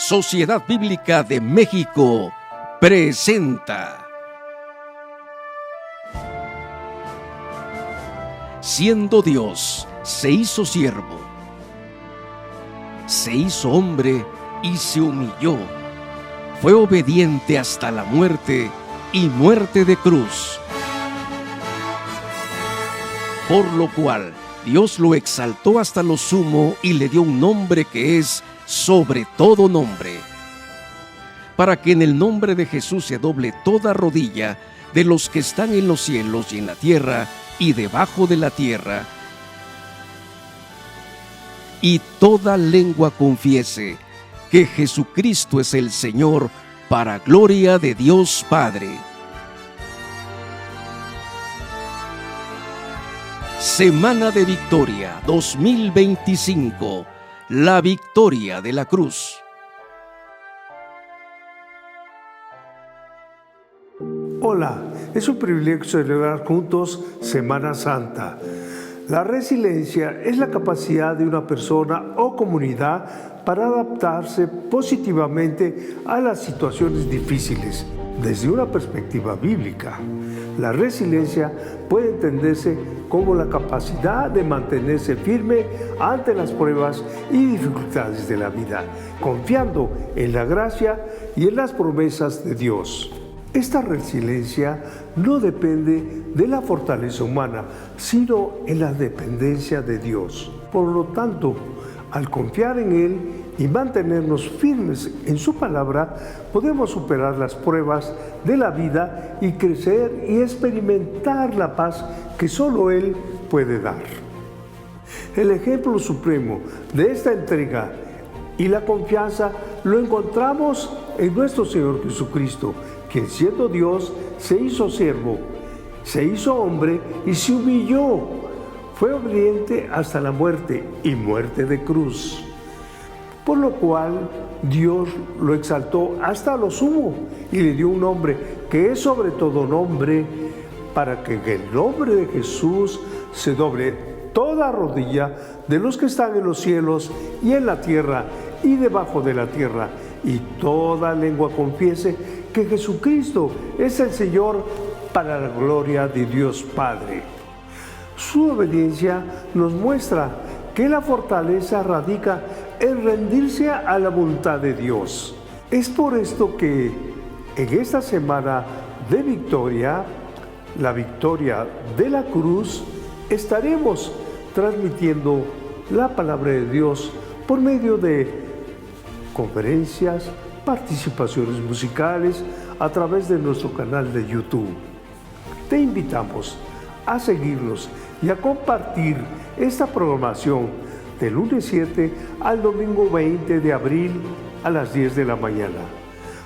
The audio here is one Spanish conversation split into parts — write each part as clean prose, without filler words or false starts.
Sociedad Bíblica de México presenta Siendo Dios, se hizo siervo, se hizo hombre y se humilló. Fue obediente hasta la muerte y muerte de cruz. Por lo cual Dios lo exaltó hasta lo sumo y le dio un nombre que es sobre todo nombre, para que en el nombre de Jesús se doble toda rodilla de los que están en los cielos y en la tierra y debajo de la tierra, y toda lengua confiese que Jesucristo es el Señor, para gloria de Dios Padre. Semana de Victoria 2025, la victoria de la cruz. Hola, es un privilegio celebrar juntos Semana Santa. La resiliencia es la capacidad de una persona o comunidad para adaptarse positivamente a las situaciones difíciles. Desde una perspectiva bíblica, la resiliencia puede entenderse como la capacidad de mantenerse firme ante las pruebas y dificultades de la vida, confiando en la gracia y en las promesas de Dios. Esta resiliencia no depende de la fortaleza humana, sino en la dependencia de Dios. Por lo tanto, al confiar en Él y mantenernos firmes en su palabra, podemos superar las pruebas de la vida y crecer y experimentar la paz que solo Él puede dar. El ejemplo supremo de esta entrega y la confianza lo encontramos en nuestro Señor Jesucristo, quien siendo Dios se hizo siervo, se hizo hombre y se humilló. Fue obediente hasta la muerte y muerte de cruz. Por lo cual Dios lo exaltó hasta lo sumo y le dio un nombre que es sobre todo nombre, para que en el nombre de Jesús se doble toda rodilla de los que están en los cielos y en la tierra y debajo de la tierra, y toda lengua confiese que Jesucristo es el Señor, para la gloria de Dios Padre. Su obediencia nos muestra que la fortaleza radica en rendirse a la voluntad de Dios. Es por esto que en esta semana de victoria, la victoria de la cruz, estaremos transmitiendo la palabra de Dios por medio de conferencias, participaciones musicales a través de nuestro canal de YouTube. Te invitamos a seguirnos y a compartir esta programación del lunes 7 al domingo 20 de abril a las 10 de la mañana.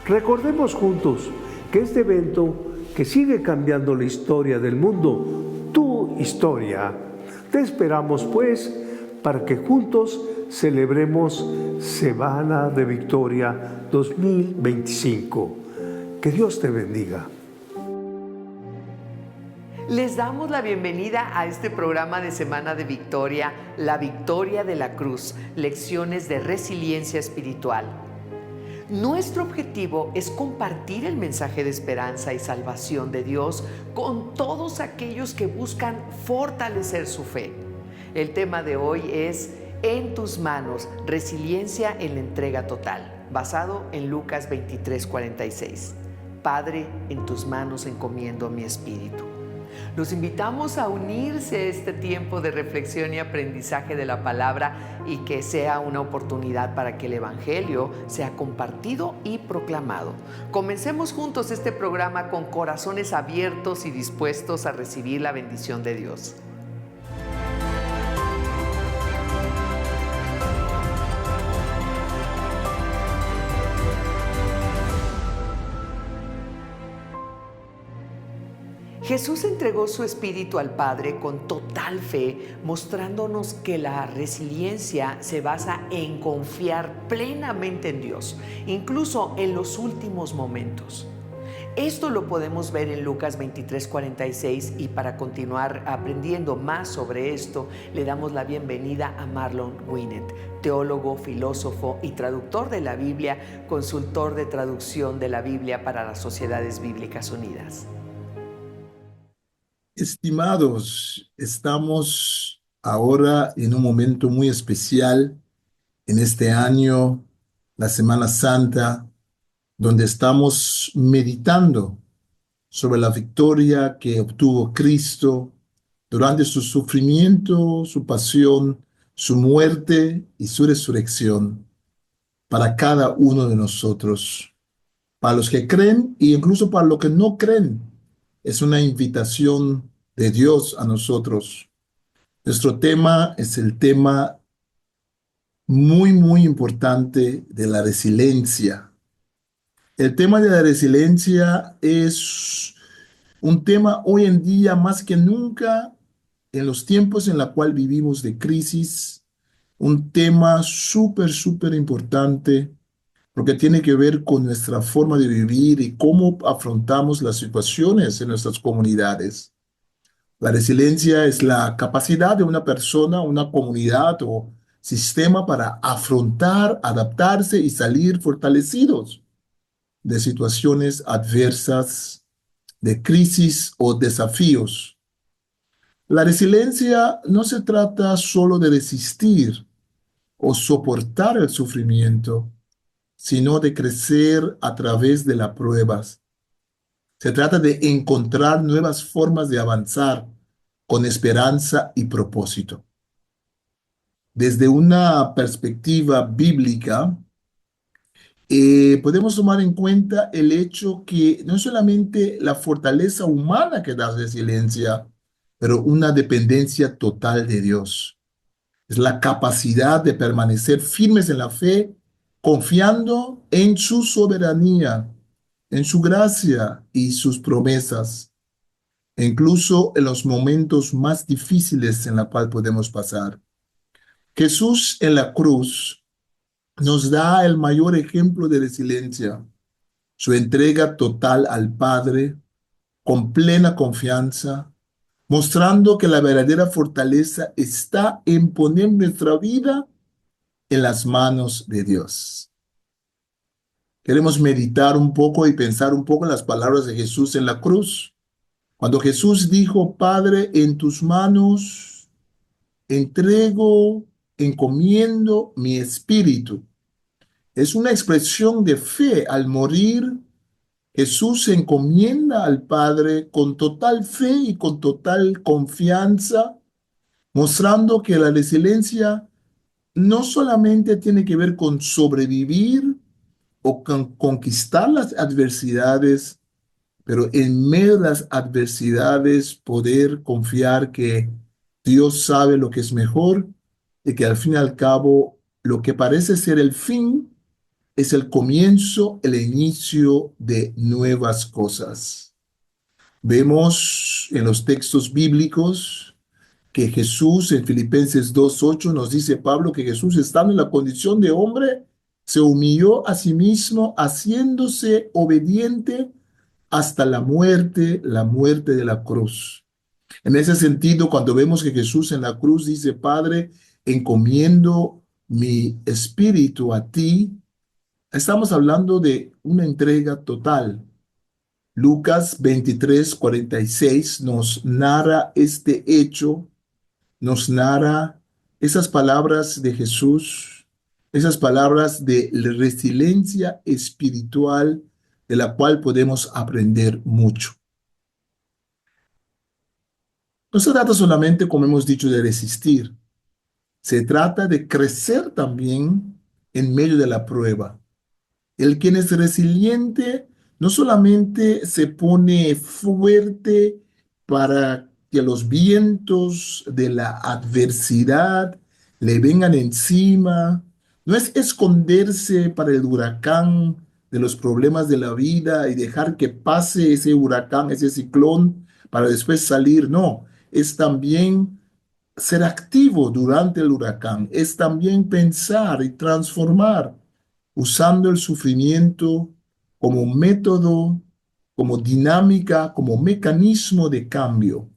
Recordemos juntos que este evento que sigue cambiando la historia del mundo, tu historia, te esperamos pues para que juntos celebremos Semana de Victoria 2025. Que Dios te bendiga. Les damos la bienvenida a este programa de Semana de Victoria, la victoria de la cruz, lecciones de resiliencia espiritual. Nuestro objetivo es compartir el mensaje de esperanza y salvación de Dios con todos aquellos que buscan fortalecer su fe. El tema de hoy es En tus manos, resiliencia en la entrega total, basado en Lucas 23:46. Padre, en tus manos encomiendo mi espíritu. Los invitamos a unirse a este tiempo de reflexión y aprendizaje de la palabra, y que sea una oportunidad para que el Evangelio sea compartido y proclamado. Comencemos juntos este programa con corazones abiertos y dispuestos a recibir la bendición de Dios. Jesús entregó su espíritu al Padre con total fe, mostrándonos que la resiliencia se basa en confiar plenamente en Dios, incluso en los últimos momentos. Esto lo podemos ver en Lucas 23:46, y para continuar aprendiendo más sobre esto, le damos la bienvenida a Marlon Winnet, teólogo, filósofo y traductor de la Biblia, consultor de traducción de la Biblia para las Sociedades Bíblicas Unidas. Estimados, estamos ahora en un momento muy especial en este año, la Semana Santa, donde estamos meditando sobre la victoria que obtuvo Cristo durante su sufrimiento, su pasión, su muerte y su resurrección para cada uno de nosotros, para los que creen e incluso para los que no creen. Es una invitación de Dios a nosotros. Nuestro tema es el tema muy importante de la resiliencia. El tema de la resiliencia es un tema hoy en día más que nunca en los tiempos en los cuales vivimos de crisis, un tema súper importante porque tiene que ver con nuestra forma de vivir y cómo afrontamos las situaciones en nuestras comunidades. La resiliencia es la capacidad de una persona, una comunidad o sistema para afrontar, adaptarse y salir fortalecidos de situaciones adversas, de crisis o desafíos. La resiliencia no se trata solo de resistir o soportar el sufrimiento, sino de crecer a través de las pruebas. Se trata de encontrar nuevas formas de avanzar con esperanza y propósito. Desde una perspectiva bíblica, podemos tomar en cuenta el hecho que no solamente la fortaleza humana que da resiliencia, pero una dependencia total de Dios. Es la capacidad de permanecer firmes en la fe, confiando en su soberanía, en su gracia y sus promesas, e incluso en los momentos más difíciles en los cuales podemos pasar. Jesús en la cruz nos da el mayor ejemplo de resiliencia, su entrega total al Padre, con plena confianza, mostrando que la verdadera fortaleza está en poner nuestra vida en las manos de Dios. Queremos meditar un poco y pensar un poco en las palabras de Jesús en la cruz. Cuando Jesús dijo: Padre, en tus manos entrego, encomiendo mi espíritu. Es una expresión de fe. Al morir, Jesús se encomienda al Padre con total fe y con total confianza, mostrando que la resiliencia no solamente tiene que ver con sobrevivir o con conquistar las adversidades, pero en medio de las adversidades poder confiar que Dios sabe lo que es mejor y que al fin y al cabo lo que parece ser el fin es el comienzo, el inicio de nuevas cosas. Vemos en los textos bíblicos que Jesús, en Filipenses 2:8, nos dice Pablo que Jesús, estando en la condición de hombre, se humilló a sí mismo, haciéndose obediente hasta la muerte de la cruz. En ese sentido, cuando vemos que Jesús en la cruz dice: Padre, encomiendo mi espíritu a ti, estamos hablando de una entrega total. Lucas 23:46 nos narra este hecho, nos narra esas palabras de Jesús, esas palabras de resiliencia espiritual de la cual podemos aprender mucho. No se trata solamente, como hemos dicho, de resistir, se trata de crecer también en medio de la prueba. El quien es resiliente no solamente se pone fuerte para que los vientos de la adversidad le vengan encima, no es esconderse para el huracán de los problemas de la vida y dejar que pase ese huracán, ese ciclón, para después salir. No, es también ser activo durante el huracán, es también pensar y transformar, usando el sufrimiento como método como dinámica, como mecanismo de cambio.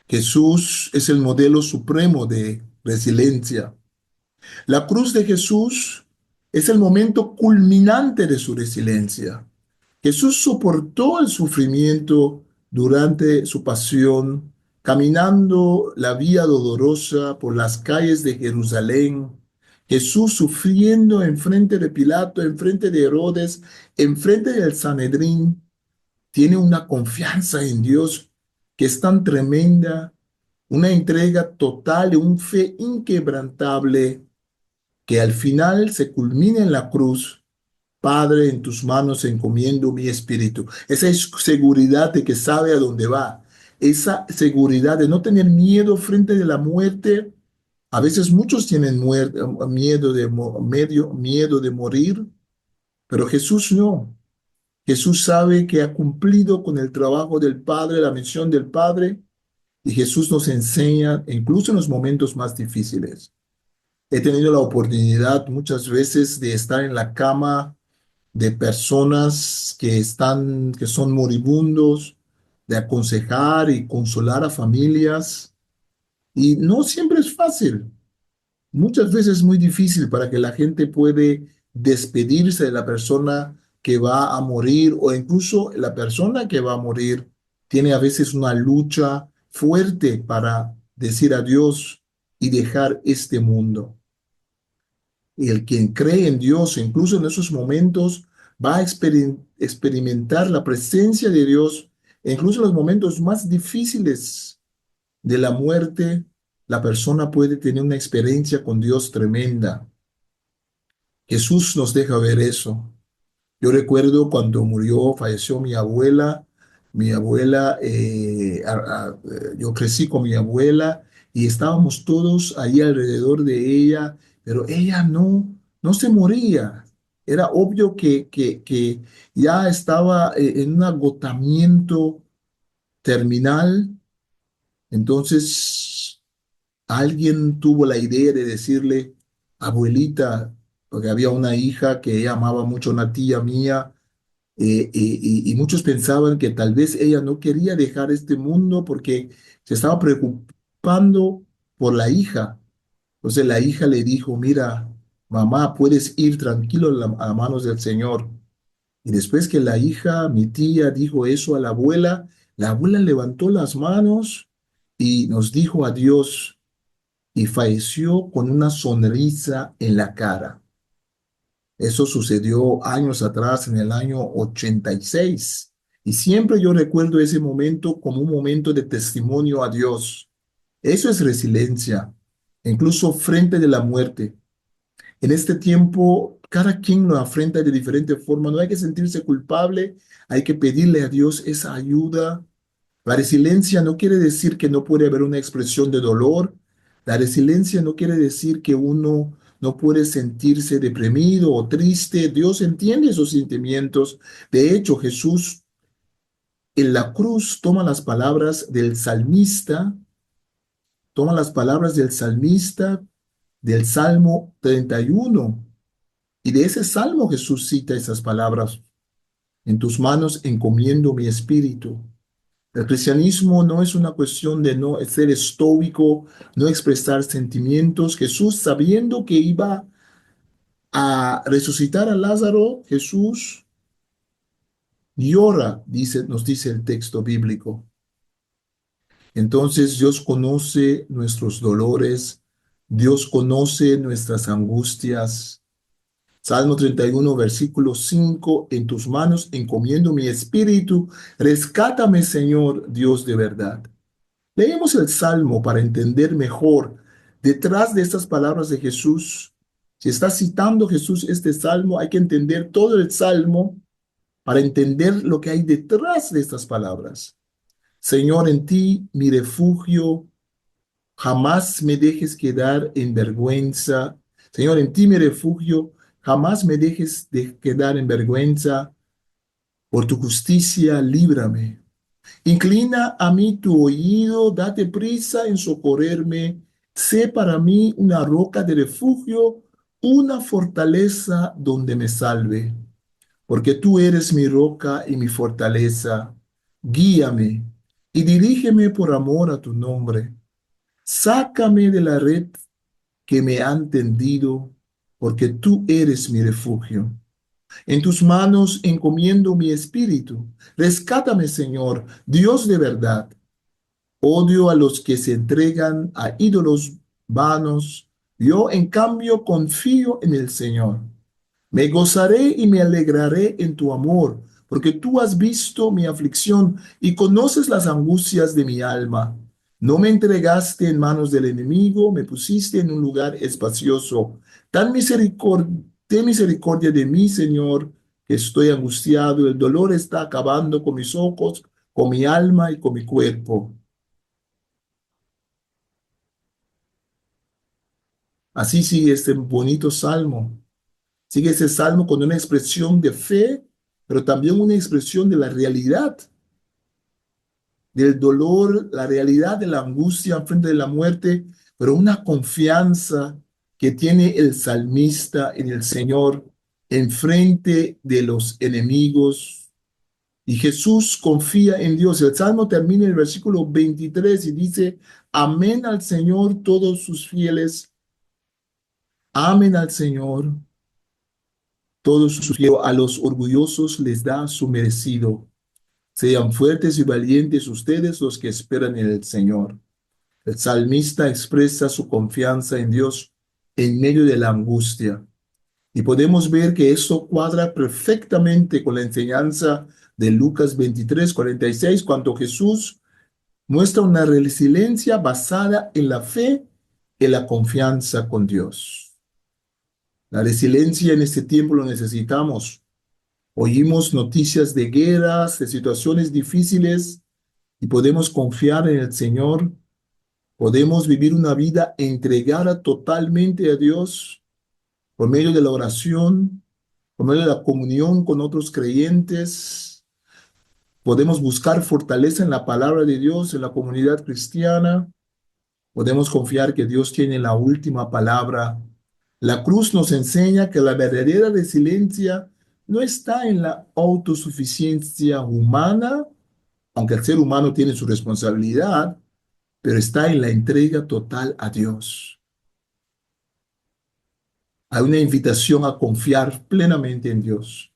Jesús es el modelo supremo de resiliencia. La cruz de Jesús es el momento culminante de su resiliencia. Jesús soportó el sufrimiento durante su pasión, caminando la vía dolorosa por las calles de Jerusalén. Jesús sufriendo enfrente de Pilato, enfrente de Herodes, enfrente del Sanedrín, tiene una confianza en Dios que es tan tremenda, una entrega total, una fe inquebrantable que al final se culmina en la cruz. Padre, en tus manos encomiendo mi espíritu. Esa es seguridad de que sabe a dónde va. Esa seguridad de no tener miedo frente de la muerte. A veces muchos tienen miedo de morir, pero Jesús no. Jesús sabe que ha cumplido con el trabajo del Padre, la misión del Padre, y Jesús nos enseña, incluso en los momentos más difíciles. He tenido la oportunidad muchas veces de estar en la cama de personas que son moribundos, de aconsejar y consolar a familias. Y no siempre es fácil. Muchas veces es muy difícil para que la gente puede despedirse de la persona que va a morir o incluso la persona que va a morir tiene a veces una lucha fuerte para decir adiós y dejar este mundo. Y el quien cree en Dios, incluso en esos momentos, va a experimentar la presencia de Dios, e incluso en los momentos más difíciles de la muerte, la persona puede tener una experiencia con Dios tremenda. Jesús nos deja ver eso. Yo recuerdo cuando falleció mi abuela, yo crecí con mi abuela y estábamos todos ahí alrededor de ella, pero ella no se moría. Era obvio que ya estaba en un agotamiento terminal. Entonces alguien tuvo la idea de decirle, abuelita, porque había una hija que ella amaba mucho, una tía mía, y muchos pensaban que tal vez ella no quería dejar este mundo porque se estaba preocupando por la hija. Entonces la hija le dijo, mira, mamá, puedes ir tranquilo a las manos del Señor. Y después que la hija, mi tía, dijo eso a la abuela levantó las manos y nos dijo adiós y falleció con una sonrisa en la cara. Eso sucedió años atrás, en el año 86. Y siempre yo recuerdo ese momento como un momento de testimonio a Dios. Eso es resiliencia, incluso frente de la muerte. En este tiempo, cada quien lo afronta de diferente forma. No hay que sentirse culpable, hay que pedirle a Dios esa ayuda. La resiliencia no quiere decir que no puede haber una expresión de dolor. La resiliencia no quiere decir que uno no puede sentirse deprimido o triste. Dios entiende esos sentimientos. De hecho, Jesús en la cruz toma las palabras del salmista del Salmo 31. Y de ese salmo Jesús cita esas palabras. En tus manos encomiendo mi espíritu. El cristianismo no es una cuestión de no ser estoico, no expresar sentimientos. Jesús, sabiendo que iba a resucitar a Lázaro, Jesús llora, nos dice el texto bíblico. Entonces Dios conoce nuestros dolores, Dios conoce nuestras angustias. Salmo 31, versículo 5, en tus manos encomiendo mi espíritu, rescátame, Señor, Dios de verdad. Leemos el Salmo para entender mejor detrás de estas palabras de Jesús. Si está citando Jesús este Salmo, hay que entender todo el Salmo para entender lo que hay detrás de estas palabras. Señor, en ti mi refugio, jamás me dejes quedar en vergüenza. Señor, en ti mi refugio, jamás me dejes de quedar en vergüenza. Por tu justicia, líbrame. Inclina a mí tu oído, date prisa en socorrerme. Sé para mí una roca de refugio, una fortaleza donde me salve. porque tú eres mi roca y mi fortaleza. Guíame y dirígeme por amor a tu nombre. Sácame de la red que me han tendido, porque tú eres mi refugio. En tus manos encomiendo mi espíritu. Rescátame, Señor, Dios de verdad. Odio a los que se entregan a ídolos vanos. Yo, en cambio, confío en el Señor. Me gozaré y me alegraré en tu amor, porque tú has visto mi aflicción y conoces las angustias de mi alma. No me entregaste en manos del enemigo, me pusiste en un lugar espacioso. Ten misericordia de mí, Señor, que estoy angustiado. El dolor está acabando con mis ojos, con mi alma y con mi cuerpo. Así sigue este bonito salmo. Sigue ese salmo con una expresión de fe, pero también una expresión de la realidad, del dolor, la realidad de la angustia frente de la muerte, pero una confianza que tiene el salmista en el Señor en frente de los enemigos. Y Jesús confía en Dios. El salmo termina en el versículo 23 y dice, amén al Señor todos sus fieles, amen al Señor todos sus fieles, a los orgullosos les da su merecido. Sean fuertes y valientes ustedes los que esperan en el Señor. El salmista expresa su confianza en Dios en medio de la angustia. Y podemos ver que esto cuadra perfectamente con la enseñanza de Lucas 23:46, cuando Jesús muestra una resiliencia basada en la fe y la confianza con Dios. La resiliencia en este tiempo lo necesitamos. Oímos noticias de guerras, de situaciones difíciles y podemos confiar en el Señor. Podemos vivir una vida entregada totalmente a Dios por medio de la oración, por medio de la comunión con otros creyentes. Podemos buscar fortaleza en la palabra de Dios, en la comunidad cristiana. Podemos confiar que Dios tiene la última palabra. La cruz nos enseña que la verdadera resiliencia no está en la autosuficiencia humana, aunque el ser humano tiene su responsabilidad, pero está en la entrega total a Dios. Hay una invitación a confiar plenamente en Dios,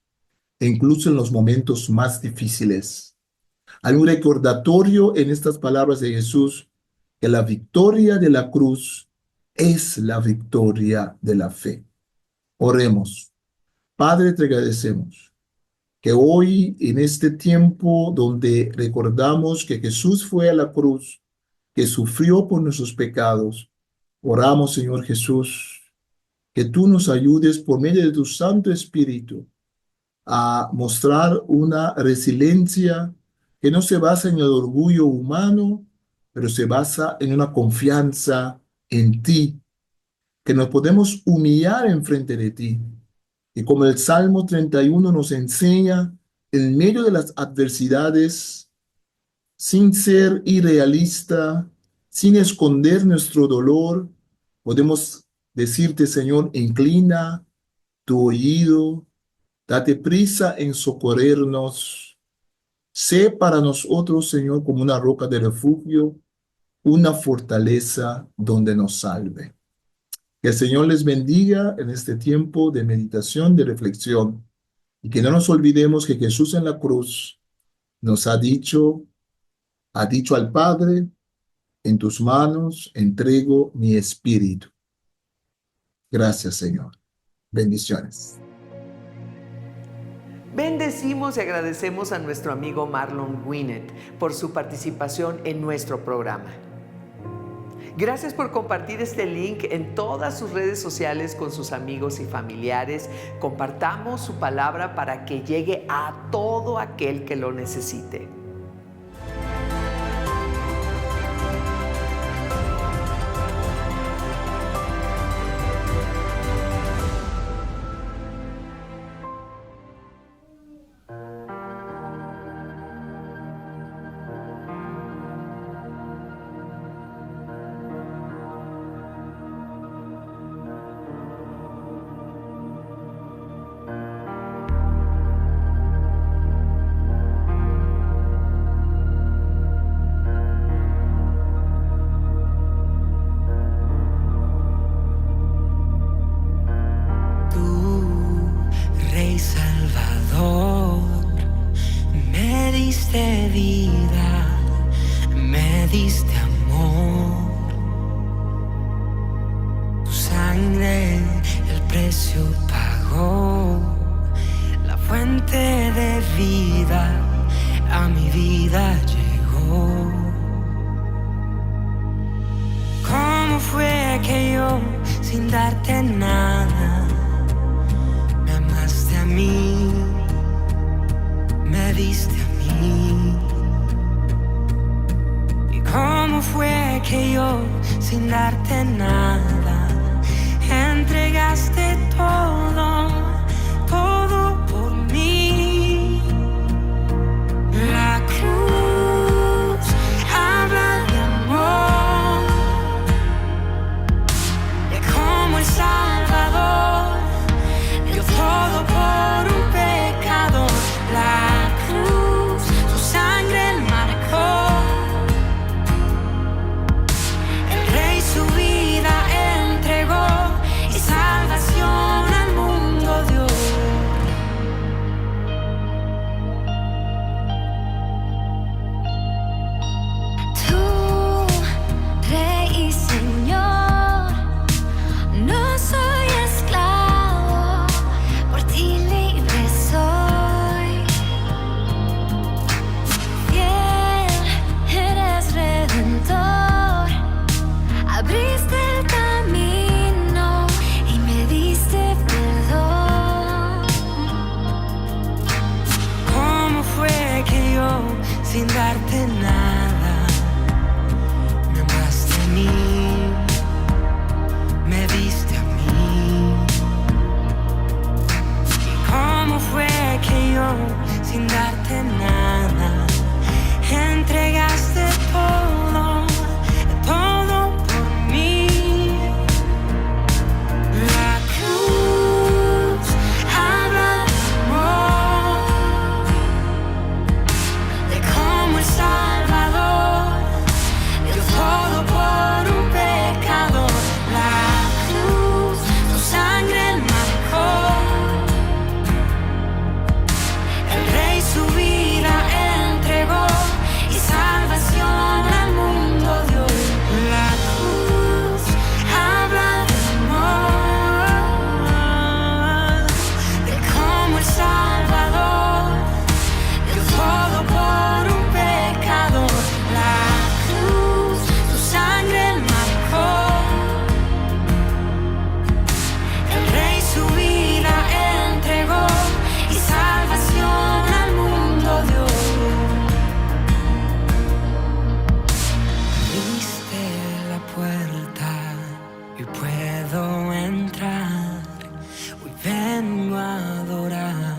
e incluso en los momentos más difíciles. Hay un recordatorio en estas palabras de Jesús que la victoria de la cruz es la victoria de la fe. Oremos. Padre, te agradecemos que hoy, en este tiempo donde recordamos que Jesús fue a la cruz, que sufrió por nuestros pecados, oramos, Señor Jesús, que tú nos ayudes por medio de tu Santo Espíritu a mostrar una resiliencia que no se basa en el orgullo humano, pero se basa en una confianza en ti, que nos podemos humillar en frente de ti. Y como el Salmo 31 nos enseña, en medio de las adversidades, sin ser irrealista, sin esconder nuestro dolor, podemos decirte, Señor, inclina tu oído, date prisa en socorrernos. Sé para nosotros, Señor, como una roca de refugio, una fortaleza donde nos salve. Que el Señor les bendiga en este tiempo de meditación, de reflexión, y que no nos olvidemos que Jesús en la cruz nos ha dicho al Padre, en tus manos entrego mi espíritu. Gracias, Señor. Bendiciones. Bendecimos y agradecemos a nuestro amigo Marlon Winnet por su participación en nuestro programa. Gracias por compartir este link en todas sus redes sociales con sus amigos y familiares. Compartamos su palabra para que llegue a todo aquel que lo necesite. vida, me diste amor. Tu sangre el precio pagó, la fuente de vida a mi vida llegó. ¿Cómo fue que yo, sin darte nada, me amaste a mí, me diste a mí? ¿Y cómo fue que yo, sin darte nada, entregaste todo, todo por mí? La cruz habla de amor, de cómo el Salvador dio todo por un pecador. La cruz, su sangre marcó, el Rey su vida entregó y salvación al mundo dio. Tú, Rey y Señor, no soy esclavo, por ti libre soy. Fiel, eres redentor, abriste el camino y me diste perdón. ¿Cómo fue que yo, sin darte nada, me amaste a mí, me diste a mí? ¿Y cómo fue que yo, sin darte nada, entregaste todo, todo por mí? La cruz habla de amor, de cómo el Salvador dio todo por un pecador. La cruz, su sangre marcó, el Rey su vida entregó y salvación al mundo dio. La cruz habla de amor, de cómo el Salvador dio todo por un pecador. La cruz, su sangre marcó, el Rey su vida entregó y salvación al mundo dio. Abriste la puerta y puedo entrar. Hoy vengo a adorar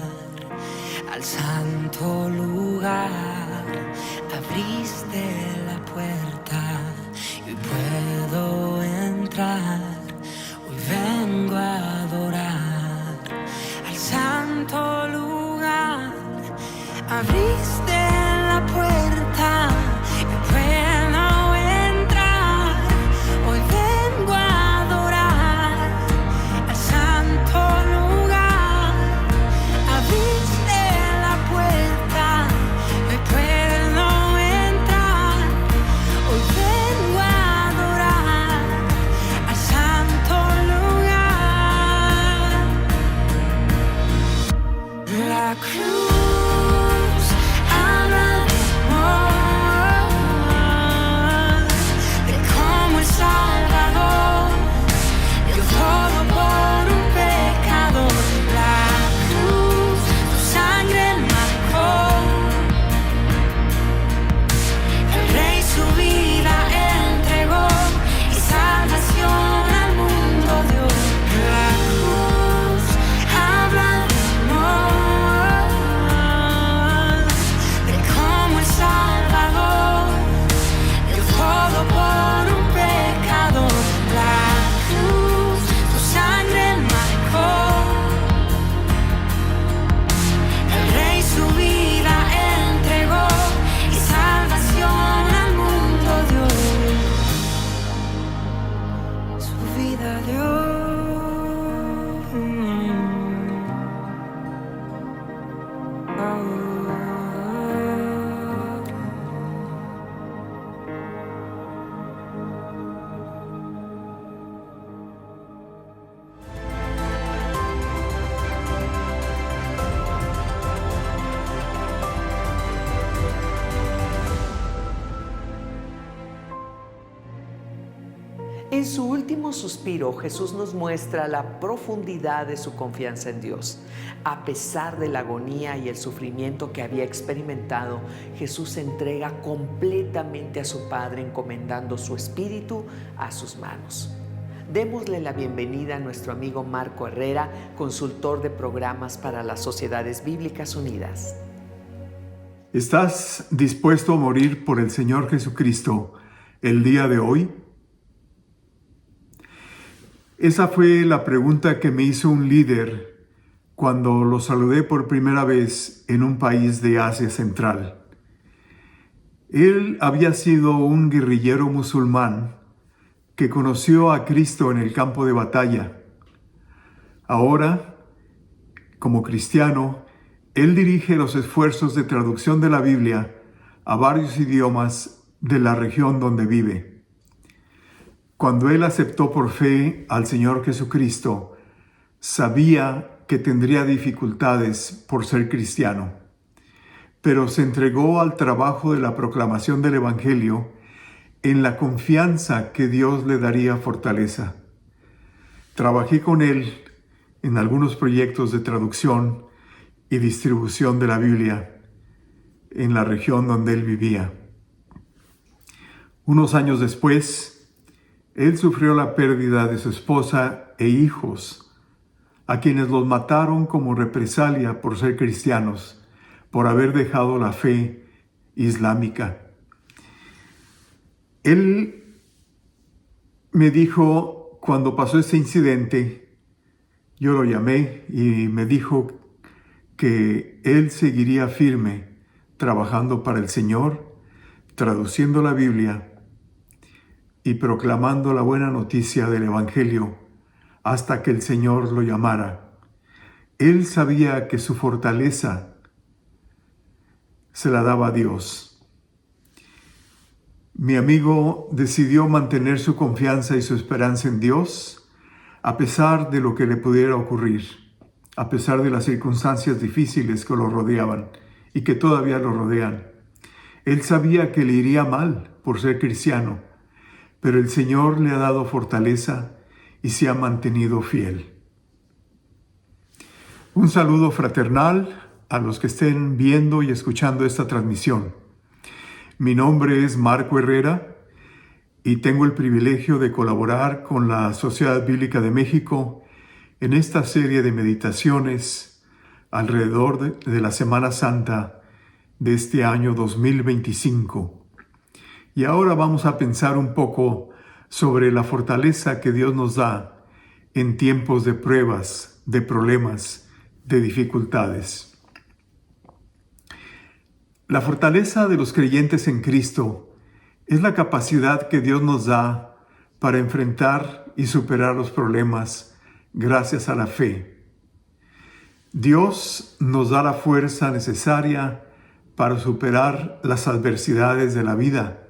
al santo lugar. Abriste la puerta y puedo entrar. Hoy vengo a adorar al santo lugar. Abriste la puerta y puedo entrar. Hoy vengo a adorar al santo lugar. Abriste la puerta, hoy puedo entrar. Hoy vengo a adorar al santo lugar. La cruz En su último suspiro, Jesús nos muestra la profundidad de su confianza en Dios. A pesar de la agonía y el sufrimiento que había experimentado, Jesús se entrega completamente a su Padre, encomendando su espíritu a sus manos. Démosle la bienvenida a nuestro amigo Marco Herrera, consultor de programas para las Sociedades Bíblicas Unidas. ¿Estás dispuesto a morir por el Señor Jesucristo el día de hoy? Esa fue la pregunta que me hizo un líder cuando lo saludé por primera vez en un país de Asia Central. Él había sido un guerrillero musulmán que conoció a Cristo en el campo de batalla. Ahora, como cristiano, él dirige los esfuerzos de traducción de la Biblia a varios idiomas de la región donde vive. Cuando él aceptó por fe al Señor Jesucristo, sabía que tendría dificultades por ser cristiano, pero se entregó al trabajo de la proclamación del Evangelio en la confianza que Dios le daría fortaleza. Trabajé con él en algunos proyectos de traducción y distribución de la Biblia en la región donde él vivía. Unos años después, él sufrió la pérdida de su esposa e hijos, a quienes los mataron como represalia por ser cristianos, por haber dejado la fe islámica. Él me dijo, cuando pasó este incidente, yo lo llamé y me dijo que él seguiría firme, trabajando para el Señor, traduciendo la Biblia y proclamando la buena noticia del Evangelio hasta que el Señor lo llamara. Él sabía que su fortaleza se la daba a Dios. Mi amigo decidió mantener su confianza y su esperanza en Dios a pesar de lo que le pudiera ocurrir, a pesar de las circunstancias difíciles que lo rodeaban y que todavía lo rodean. Él sabía que le iría mal por ser cristiano, pero el Señor le ha dado fortaleza y se ha mantenido fiel. Un saludo fraternal a los que estén viendo y escuchando esta transmisión. Mi nombre es Marco Herrera y tengo el privilegio de colaborar con la Sociedad Bíblica de México en esta serie de meditaciones alrededor de la Semana Santa de este año 2025. Y ahora vamos a pensar un poco sobre la fortaleza que Dios nos da en tiempos de pruebas, de problemas, de dificultades. La fortaleza de los creyentes en Cristo es la capacidad que Dios nos da para enfrentar y superar los problemas gracias a la fe. Dios nos da la fuerza necesaria para superar las adversidades de la vida,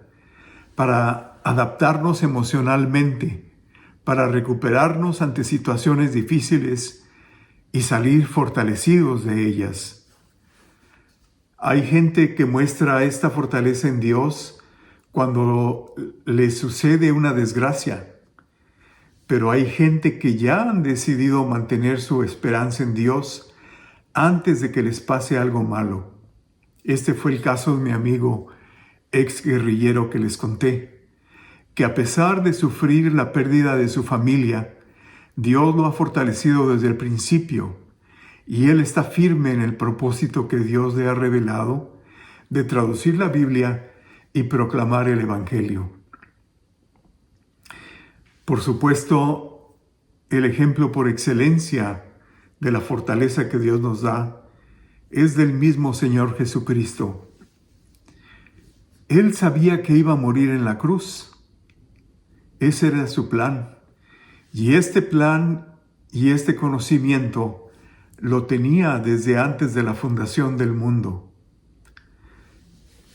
para adaptarnos emocionalmente, para recuperarnos ante situaciones difíciles y salir fortalecidos de ellas. Hay gente que muestra esta fortaleza en Dios cuando le sucede una desgracia, pero hay gente que ya han decidido mantener su esperanza en Dios antes de que les pase algo malo. Este fue el caso de mi amigo ex guerrillero que les conté, que a pesar de sufrir la pérdida de su familia, Dios lo ha fortalecido desde el principio y él está firme en el propósito que Dios le ha revelado de traducir la Biblia y proclamar el Evangelio. Por supuesto, el ejemplo por excelencia de la fortaleza que Dios nos da es del mismo Señor Jesucristo. Él sabía que iba a morir en la cruz. Ese era su plan. Y este plan y este conocimiento lo tenía desde antes de la fundación del mundo.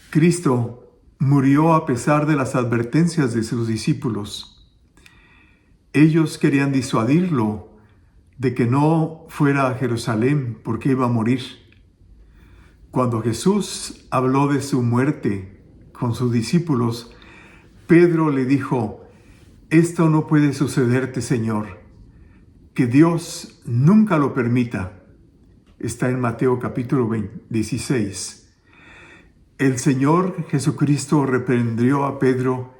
Cristo murió a pesar de las advertencias de sus discípulos. Ellos querían disuadirlo de que no fuera a Jerusalén porque iba a morir. Cuando Jesús habló de su muerte con sus discípulos, Pedro le dijo: Esto no puede sucederte, Señor. Que Dios nunca lo permita. Está en Mateo capítulo 16. El Señor Jesucristo reprendió a Pedro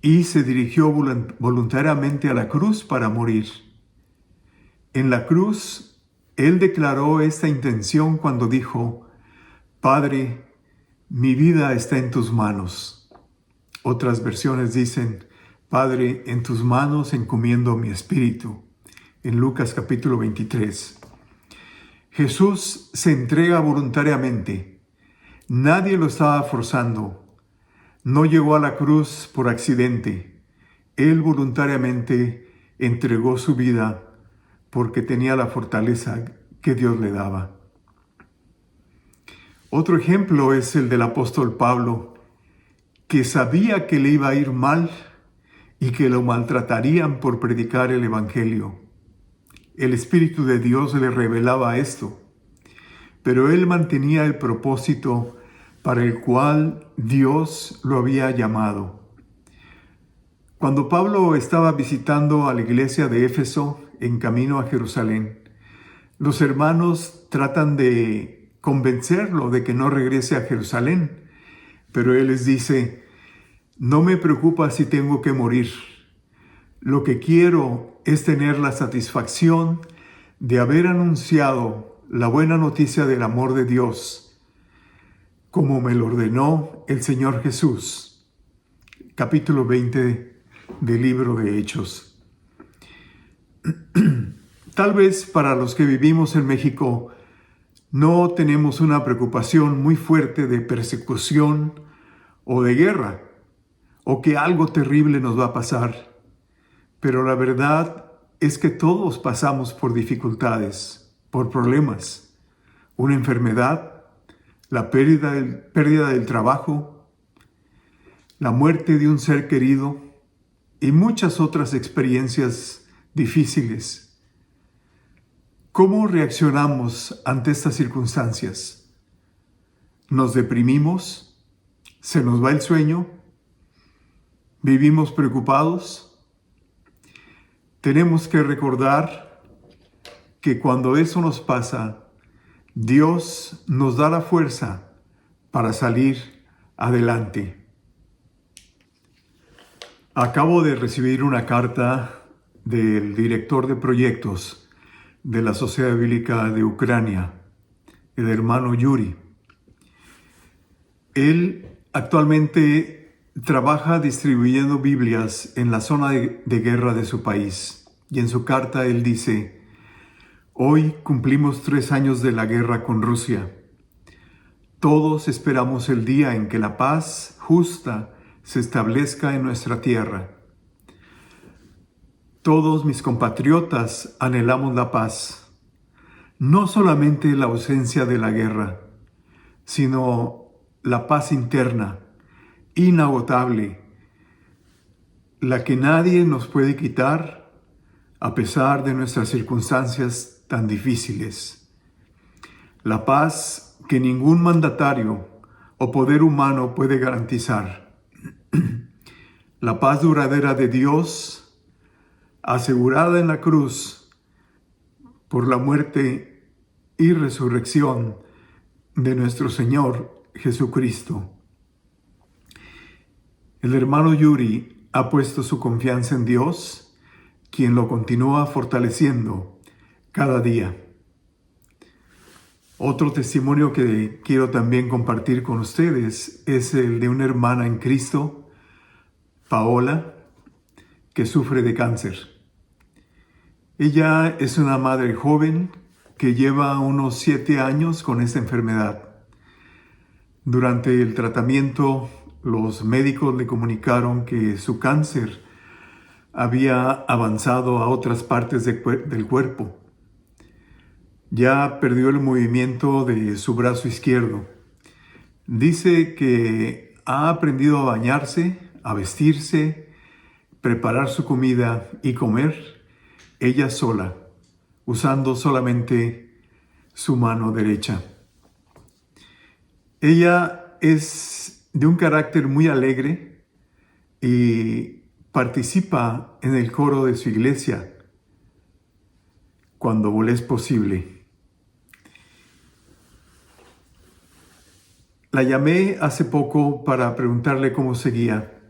y se dirigió voluntariamente a la cruz para morir. En la cruz, Él declaró esta intención cuando dijo: Padre, mi vida está en tus manos. Otras versiones dicen: Padre, en tus manos encomiendo mi espíritu. En Lucas capítulo 23. Jesús se entrega voluntariamente. Nadie lo estaba forzando. No llegó a la cruz por accidente. Él voluntariamente entregó su vida porque tenía la fortaleza que Dios le daba. Otro ejemplo es el del apóstol Pablo, que sabía que le iba a ir mal y que lo maltratarían por predicar el evangelio. El Espíritu de Dios le revelaba esto, pero él mantenía el propósito para el cual Dios lo había llamado. Cuando Pablo estaba visitando a la iglesia de Éfeso en camino a Jerusalén, los hermanos tratan de convencerlo de que no regrese a Jerusalén, pero él les dice: no me preocupa si tengo que morir. Lo que quiero es tener la satisfacción de haber anunciado la buena noticia del amor de Dios, como me lo ordenó el Señor Jesús. Capítulo 20 del libro de Hechos. Tal vez para los que vivimos en México no tenemos una preocupación muy fuerte de persecución o de guerra, o que algo terrible nos va a pasar. Pero la verdad es que todos pasamos por dificultades, por problemas, una enfermedad, la pérdida del trabajo, la muerte de un ser querido y muchas otras experiencias difíciles. ¿Cómo reaccionamos ante estas circunstancias? ¿Nos deprimimos? ¿Se nos va el sueño? ¿Vivimos preocupados? Tenemos que recordar que cuando eso nos pasa, Dios nos da la fuerza para salir adelante. Acabo de recibir una carta del director de proyectos de la Sociedad Bíblica de Ucrania, el hermano Yuri. Él actualmente trabaja distribuyendo Biblias en la zona de guerra de su país. Y en su carta él dice: hoy cumplimos 3 años de la guerra con Rusia. Todos esperamos el día en que la paz justa se establezca en nuestra tierra. Todos mis compatriotas anhelamos la paz, no solamente la ausencia de la guerra, sino la paz interna, inagotable, la que nadie nos puede quitar a pesar de nuestras circunstancias tan difíciles. La paz que ningún mandatario o poder humano puede garantizar. La paz duradera de Dios, asegurada en la cruz por la muerte y resurrección de nuestro Señor Jesucristo. El hermano Yuri ha puesto su confianza en Dios, quien lo continúa fortaleciendo cada día. Otro testimonio que quiero también compartir con ustedes es el de una hermana en Cristo, Paola, que sufre de cáncer. Ella es una madre joven que lleva unos 7 años con esta enfermedad. Durante el tratamiento, los médicos le comunicaron que su cáncer había avanzado a otras partes del cuerpo. Ya perdió el movimiento de su brazo izquierdo. Dice que ha aprendido a bañarse, a vestirse, preparar su comida y comer ella sola, usando solamente su mano derecha. Ella es de un carácter muy alegre y participa en el coro de su iglesia cuando le es posible. La llamé hace poco para preguntarle cómo seguía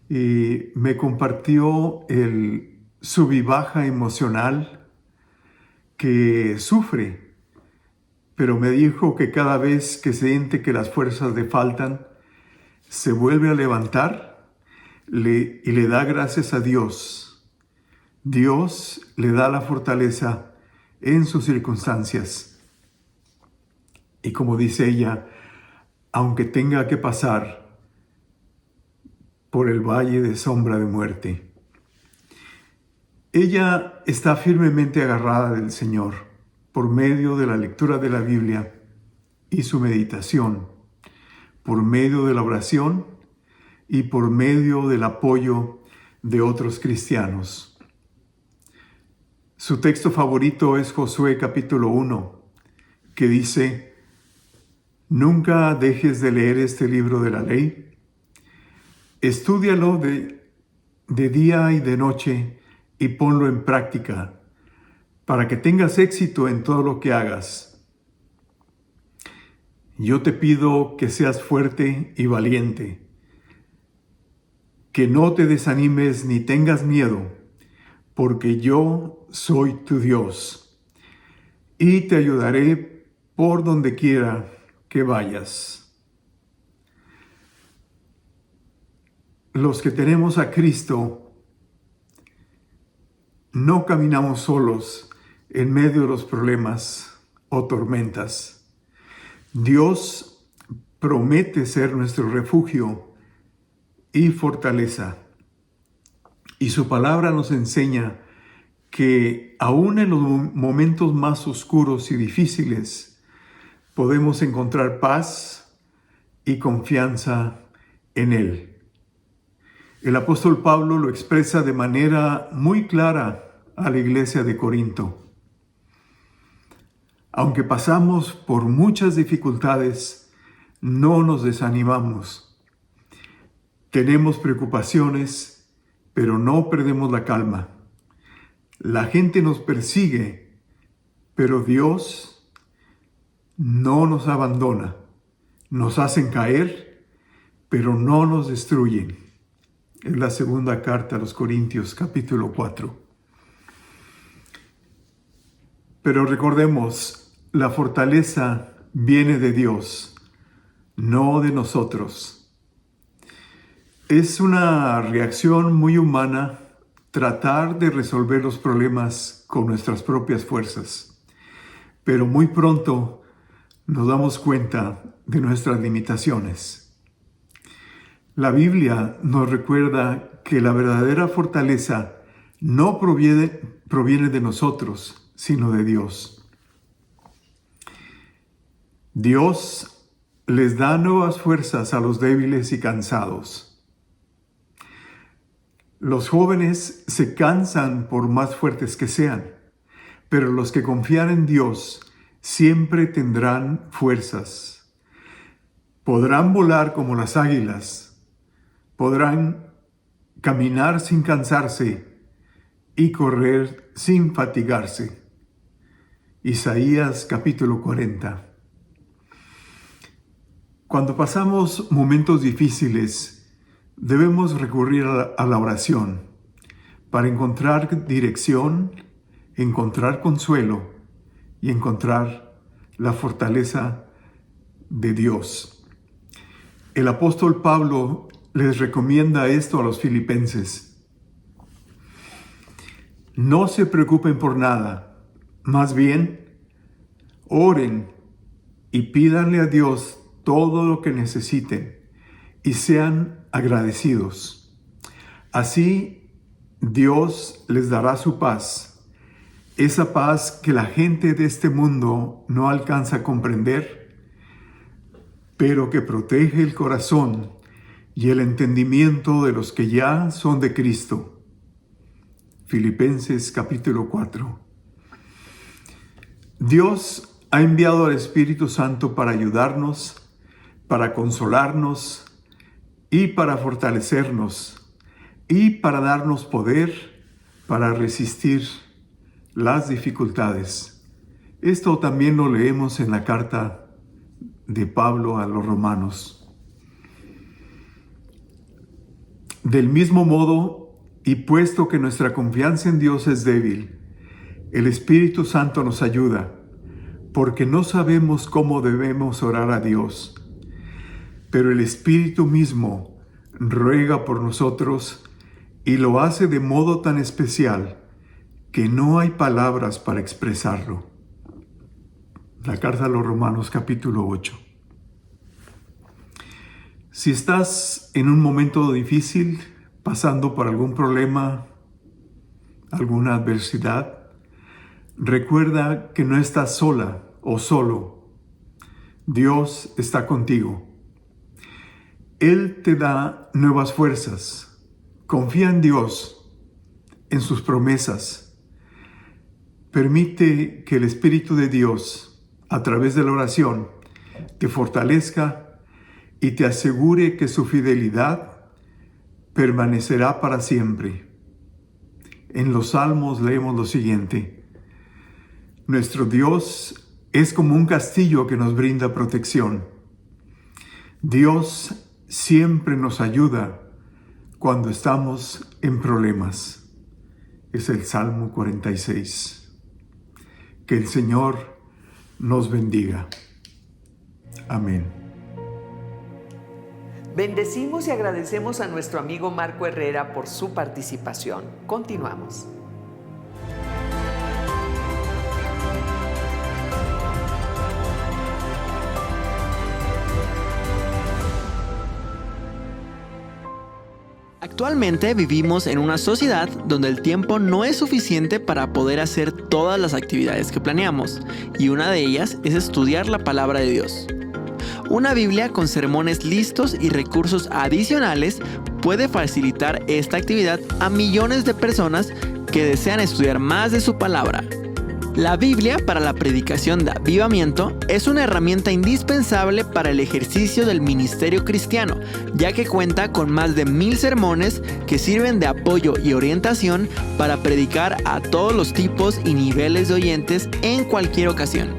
y me compartió el sub y baja emocional que sufre, pero me dijo que cada vez que siente que las fuerzas le faltan, se vuelve a levantar y le da gracias a Dios. Dios le da la fortaleza en sus circunstancias. Y como dice ella, aunque tenga que pasar por el valle de sombra de muerte, ella está firmemente agarrada del Señor por medio de la lectura de la Biblia y su meditación, por medio de la oración y por medio del apoyo de otros cristianos. Su texto favorito es Josué capítulo 1, que dice: nunca dejes de leer este libro de la ley. Estúdialo de día y de noche y ponlo en práctica para que tengas éxito en todo lo que hagas. Yo te pido que seas fuerte y valiente, que no te desanimes ni tengas miedo, porque yo soy tu Dios y te ayudaré por donde quiera que vayas. Los que tenemos a Cristo no caminamos solos en medio de los problemas o tormentas. Dios promete ser nuestro refugio y fortaleza. Y su palabra nos enseña que aún en los momentos más oscuros y difíciles podemos encontrar paz y confianza en Él. El apóstol Pablo lo expresa de manera muy clara a la iglesia de Corinto. Aunque pasamos por muchas dificultades, no nos desanimamos. Tenemos preocupaciones, pero no perdemos la calma. La gente nos persigue, pero Dios no nos abandona. Nos hacen caer, pero no nos destruyen. Es la segunda carta a los Corintios, capítulo 4. Pero recordemos, la fortaleza viene de Dios, no de nosotros. Es una reacción muy humana tratar de resolver los problemas con nuestras propias fuerzas, pero muy pronto nos damos cuenta de nuestras limitaciones. La Biblia nos recuerda que la verdadera fortaleza no proviene de nosotros, sino de Dios. Dios les da nuevas fuerzas a los débiles y cansados. Los jóvenes se cansan por más fuertes que sean, pero los que confían en Dios siempre tendrán fuerzas. Podrán volar como las águilas, podrán caminar sin cansarse y correr sin fatigarse. Isaías capítulo 40. Cuando pasamos momentos difíciles, debemos recurrir a la oración para encontrar dirección, encontrar consuelo y encontrar la fortaleza de Dios. El apóstol Pablo les recomienda esto a los filipenses. No se preocupen por nada, más bien, oren y pídanle a Dios todo lo que necesiten y sean agradecidos. Así, Dios les dará su paz, esa paz que la gente de este mundo no alcanza a comprender, pero que protege el corazón y el entendimiento de los que ya son de Cristo. Filipenses capítulo 4. Dios ha enviado al Espíritu Santo para ayudarnos, para consolarnos y para fortalecernos y para darnos poder para resistir las dificultades. Esto también lo leemos en la carta de Pablo a los romanos. Del mismo modo, y puesto que nuestra confianza en Dios es débil, el Espíritu Santo nos ayuda, porque no sabemos cómo debemos orar a Dios, pero el Espíritu mismo ruega por nosotros y lo hace de modo tan especial que no hay palabras para expresarlo. La carta a los Romanos, capítulo 8. Si estás en un momento difícil, pasando por algún problema, alguna adversidad, recuerda que no estás sola o solo. Dios está contigo. Él te da nuevas fuerzas. Confía en Dios, en sus promesas. Permite que el Espíritu de Dios, a través de la oración, te fortalezca y te asegure que su fidelidad permanecerá para siempre. En los Salmos leemos lo siguiente: nuestro Dios es como un castillo que nos brinda protección. Dios siempre nos ayuda cuando estamos en problemas. Es el Salmo 46. Que el Señor nos bendiga. Amén. Bendecimos y agradecemos a nuestro amigo Marco Herrera por su participación. Continuamos. Actualmente vivimos en una sociedad donde el tiempo no es suficiente para poder hacer todas las actividades que planeamos, y una de ellas es estudiar la palabra de Dios. Una Biblia con sermones listos y recursos adicionales puede facilitar esta actividad a millones de personas que desean estudiar más de su palabra. La Biblia para la predicación de avivamiento es una herramienta indispensable para el ejercicio del ministerio cristiano, ya que cuenta con más de 1000 sermones que sirven de apoyo y orientación para predicar a todos los tipos y niveles de oyentes en cualquier ocasión.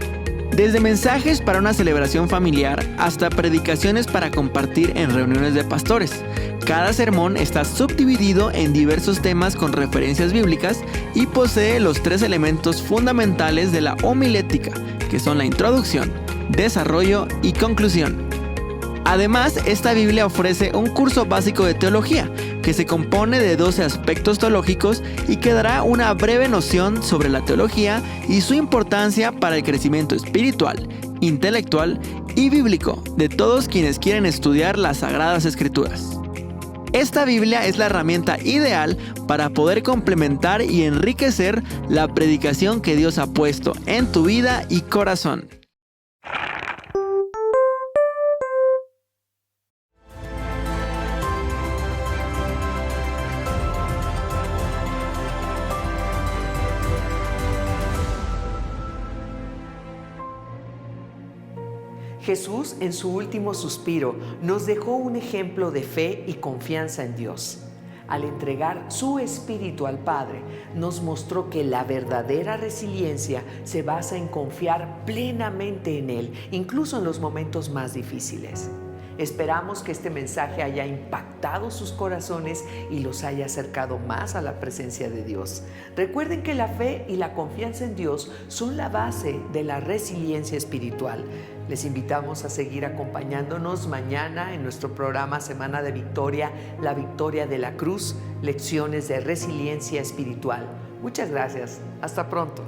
Desde mensajes para una celebración familiar hasta predicaciones para compartir en reuniones de pastores. Cada sermón está subdividido en diversos temas con referencias bíblicas y posee los 3 elementos fundamentales de la homilética, que son la introducción, desarrollo y conclusión. Además, esta Biblia ofrece un curso básico de teología, que se compone de 12 aspectos teológicos y que dará una breve noción sobre la teología y su importancia para el crecimiento espiritual, intelectual y bíblico de todos quienes quieren estudiar las Sagradas Escrituras. Esta Biblia es la herramienta ideal para poder complementar y enriquecer la predicación que Dios ha puesto en tu vida y corazón. Jesús, en su último suspiro, nos dejó un ejemplo de fe y confianza en Dios. Al entregar su espíritu al Padre, nos mostró que la verdadera resiliencia se basa en confiar plenamente en Él, incluso en los momentos más difíciles. Esperamos que este mensaje haya impactado sus corazones y los haya acercado más a la presencia de Dios. Recuerden que la fe y la confianza en Dios son la base de la resiliencia espiritual. Les invitamos a seguir acompañándonos mañana en nuestro programa Semana de Victoria, la victoria de la cruz, lecciones de resiliencia espiritual. Muchas gracias. Hasta pronto.